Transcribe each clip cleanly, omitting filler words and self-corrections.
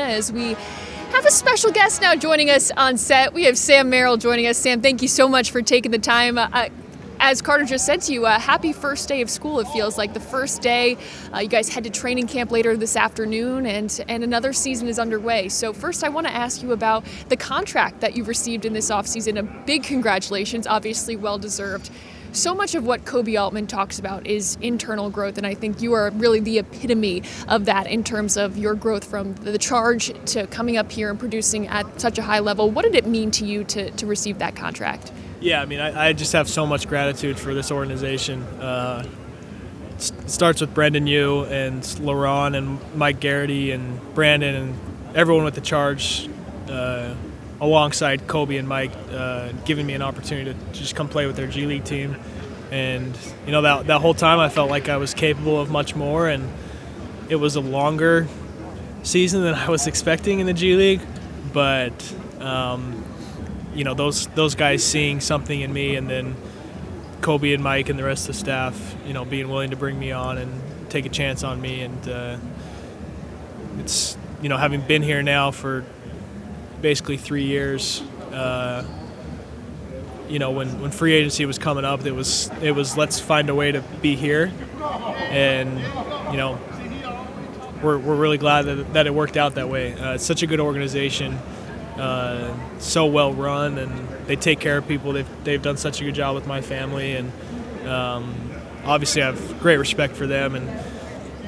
as we have a special guest now joining us on set. We have Sam Merrill joining us. Sam, thank you so much for taking the time. As Carter just said to you, happy first day of school. It feels like the first day. You guys head to training camp later this afternoon, and another season is underway. So first, I want to ask you about the contract that you received in this offseason. A big congratulations, obviously well-deserved. So much of what Kobe Altman talks about is internal growth, and I think you are really the epitome of that in terms of your growth from the charge to coming up here and producing at such a high level. What did it mean to you to receive that contract? Yeah, I mean, I just have so much gratitude for this organization. It starts with Brendan Yu and LaRon and Mike Garrity and Brandon and everyone with the charge alongside Kobe and Mike, giving me an opportunity to just come play with their G League team. And, you know, that whole time I felt like I was capable of much more, and it was a longer season than I was expecting in the G League. But, you know, those guys seeing something in me, and then Kobe and Mike and the rest of the staff, you know, being willing to bring me on and take a chance on me. And it's, you know, having been here now for basically 3 years, you know, when free agency was coming up, it was let's find a way to be here, and you know, we're really glad that it worked out that way. It's such a good organization, so well run, and they take care of people. They've done such a good job with my family, and obviously I have great respect for them and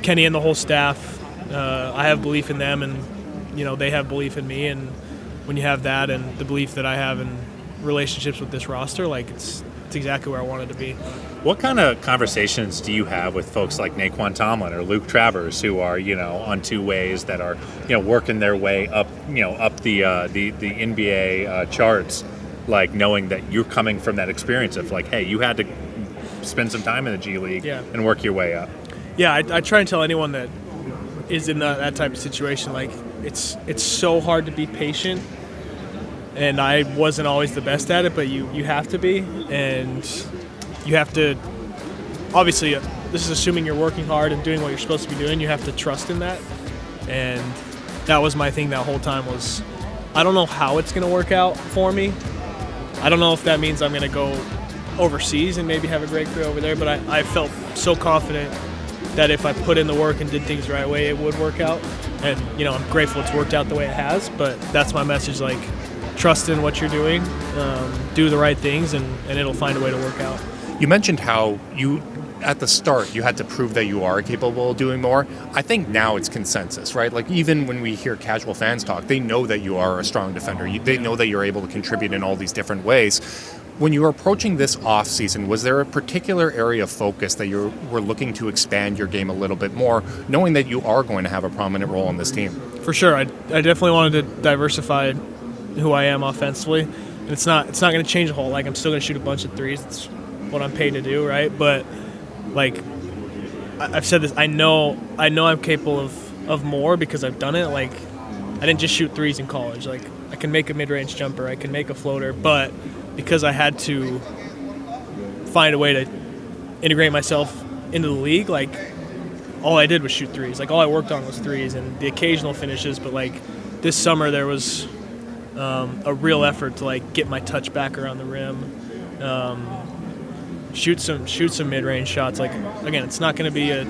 Kenny and the whole staff. I have belief in them, and you know, they have belief in me, and when you have that and the belief that I have in relationships with this roster, like it's exactly where I wanted to be. What kind of conversations do you have with folks like Naquan Tomlin or Luke Travers, who are, you know, on two ways that are, you know, working their way up, you know, up the NBA charts, like knowing that you're coming from that experience of like, hey, you had to spend some time in the G League and work your way up. Yeah, I try and tell anyone that is in that type of situation, like it's so hard to be patient. And I wasn't always the best at it, but you have to be, and you have to, obviously, this is assuming you're working hard and doing what you're supposed to be doing. You have to trust in that, and that was my thing that whole time was, I don't know how it's going to work out for me. I don't know if that means I'm going to go overseas and maybe have a great career over there, but I felt so confident that if I put in the work and did things the right way, it would work out. And, you know, I'm grateful it's worked out the way it has, but that's my message, like, trust in what you're doing, do the right things, and it'll find a way to work out. You mentioned how you, at the start, you had to prove that you are capable of doing more. I think now it's consensus, right? Like even when we hear casual fans talk, they know that you are a strong defender. They know that you're able to contribute in all these different ways. When you were approaching this off-season, was there a particular area of focus that you were looking to expand your game a little bit more, knowing that you are going to have a prominent role on this team? For sure. I definitely wanted to diversify who I am offensively, and it's not going to change a whole. Like, I'm still going to shoot a bunch of threes. It's what I'm paid to do, right? But like I've said this, I know I'm capable of more because I've done it. Like, I didn't just shoot threes in college. Like, I can make a mid-range jumper, I can make a floater, but because I had to find a way to integrate myself into the league, like all I did was shoot threes. Like all I worked on was threes and the occasional finishes. But like this summer there was a real effort to like get my touch back around the rim, shoot some mid-range shots. Like again, it's not going to be a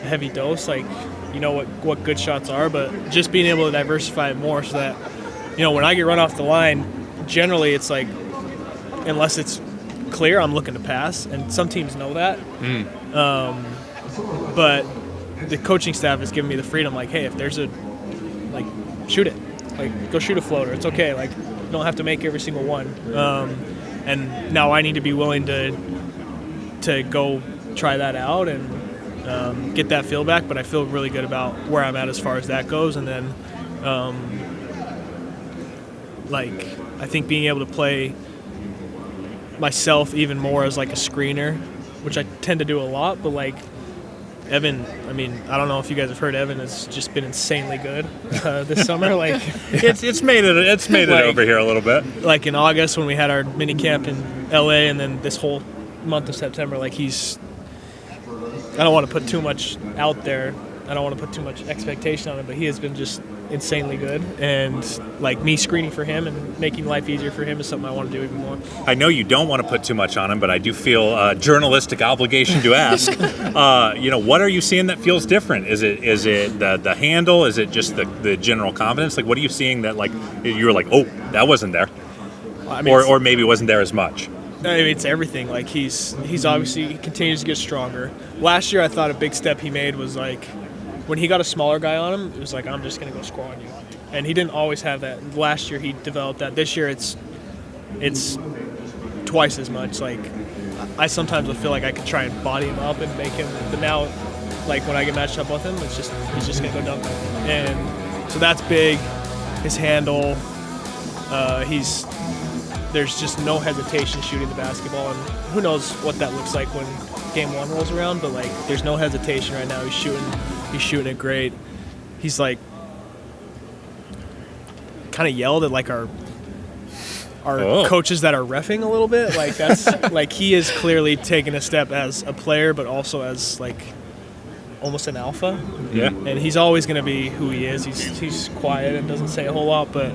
heavy dose. Like, you know what good shots are, but just being able to diversify it more so that, you know, when I get run off the line, generally it's like, unless it's clear, I'm looking to pass, and some teams know that. But the coaching staff has given me the freedom, like, hey, if there's a, like, shoot it. Like, go shoot a floater. It's okay. Like, you don't have to make every single one. And now I need to be willing to go try that out and get that feel back. But I feel really good about where I'm at as far as that goes. And then, like, I think being able to play myself even more as like a screener, which I tend to do a lot, but like Evan, I mean, I don't know if you guys have heard, Evan has just been insanely good this summer. Like it's made it like, over here a little bit. Like in August when we had our mini camp in LA, and then this whole month of September, like I don't want to put too much out there, I don't want to put too much expectation on him, but he has been just insanely good. And like me screening for him and making life easier for him is something I want to do even more. I know you don't want to put too much on him, but I do feel a journalistic obligation to ask. What are you seeing that feels different? Is it the handle? Is it just the general confidence? Like, what are you seeing that like you were like, oh, that wasn't there, or maybe wasn't there as much? I mean, it's everything. Like he's obviously he continues to get stronger. Last year, I thought a big step he made was like when he got a smaller guy on him. It was like, I'm just gonna go score on you, and he didn't always have that. Last year, he developed that. This year, it's twice as much. Like I sometimes will feel like I could try and body him up and make him, but now, like when I get matched up with him, he's just gonna go dunk on me. And so that's big. His handle, there's just no hesitation shooting the basketball, and who knows what that looks like when game one rolls around, but like there's no hesitation right now. He's shooting it great. He's like kind of yelled at like our coaches that are reffing a little bit. Like that's like he is clearly taking a step as a player, but also as like almost an alpha. Yeah. And he's always going to be who he is. He's quiet and doesn't say a whole lot, but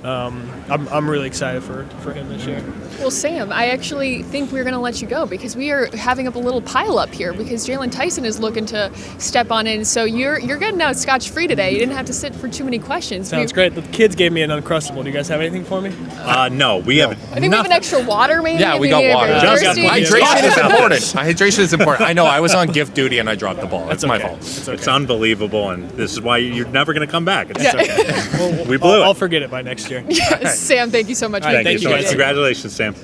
I'm really excited for him this year. Well, Sam, I actually think we're going to let you go because we are having up a little pile up here because Jalen Tyson is looking to step on in. So you're getting out scotch-free today. You didn't have to sit for too many questions. Sounds great. The kids gave me an Uncrustable. Do you guys have anything for me? No, we haven't. I think we have an extra water, maybe. Yeah, we got water. Hydration is important. Hydration is important. I know. I was on gift duty and I dropped the ball. It's my fault. It's unbelievable, and this is why you're never going to come back. It's okay. We blew it. I'll forget it by next year. Sam, thank you so much. All right, Thank you so much. guys. Congratulations, Sam.